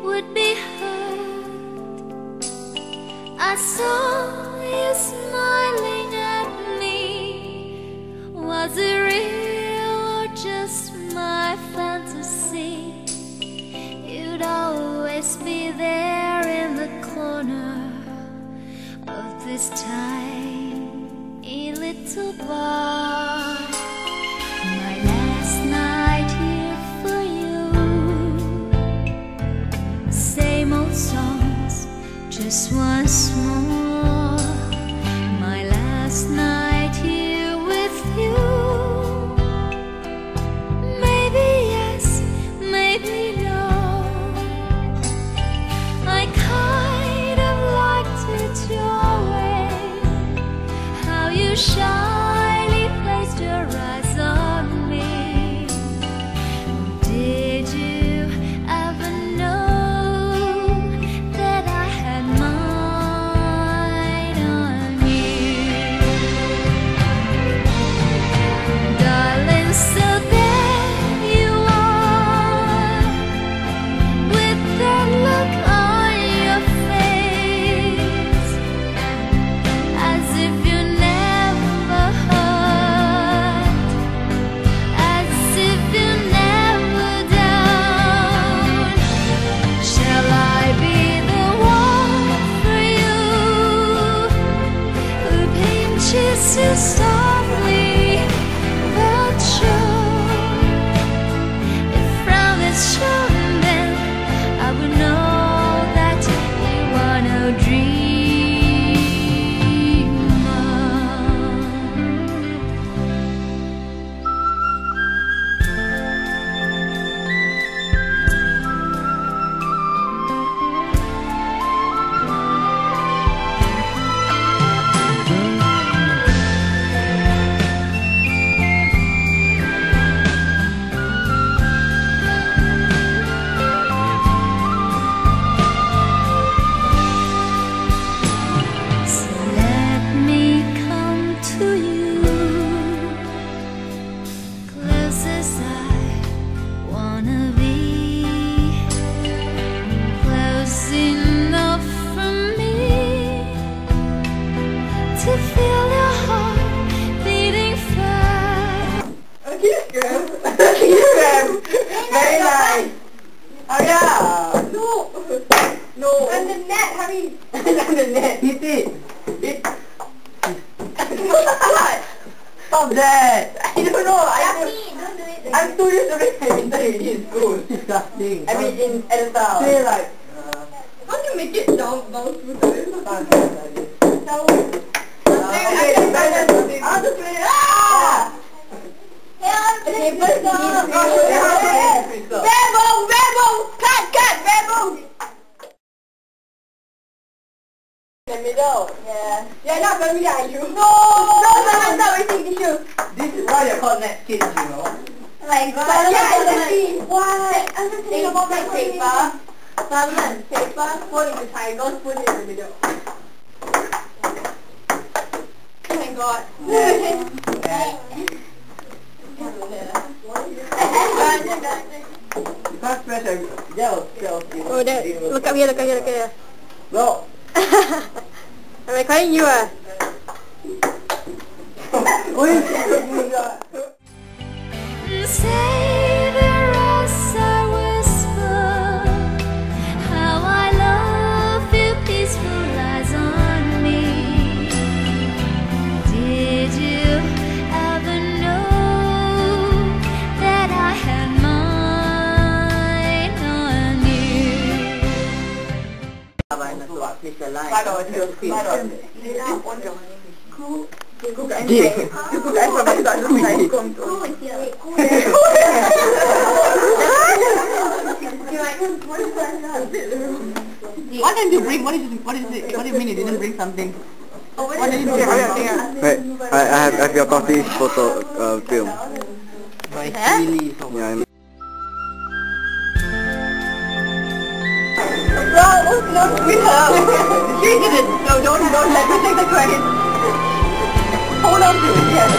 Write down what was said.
would be hurt. I saw you smiling at me. Was it real or just my fantasy? You'd always be there in the corner of this tiny little bar. My last night here for you. Same old songs, just once more. My last night here with you. Maybe yes, maybe no. I kind of liked it your way, how you shyly placed your eyes on me. Did you ever know that I had mine on you? Darling, so there you are, with that look on your face, as if you never hurt, as if you never down. Shall I be the one for you, who pinches you softly but sure? If frown is shown, then I would know that you are no dreamer. So let me come to you, close as I wanna be, close enough for me to feel your heart beating fast. Okay, girl. Okay, very nice. Oh yeah. No. No. And the net, hurry. And the net. Hit it. Hit. What? Stop that. I don't know. I'm too used to doing badminton already in school. Disgusting. I mean, at the start. Say like. How do you make it bounce through the way? I want to play. Ah! Okay, let's go. Rebel! Cut! Rebel! In the middle. Yeah. Yeah, not very are you? No! No, stop wasting tissue. This is why they're called net kids, you know. Like, yeah, exactly. What? I'm just thinking about my paper. Salmon, paper, fold into triangles, put it in the middle. Oh my god. You can't press a gel. Oh, that, look up here. No. I'm recording you. Say the rest I whisper, how I love your peaceful eyes on me. Did you ever know that I had mine on you? What did you bring? What is it? What do you mean you didn't bring something? What did you bring? Wait, I have your coffee photo film. By Huh? Chili. Yeah, No, we have. She did it. No, don't let me take the credit. Hold on to it, yes.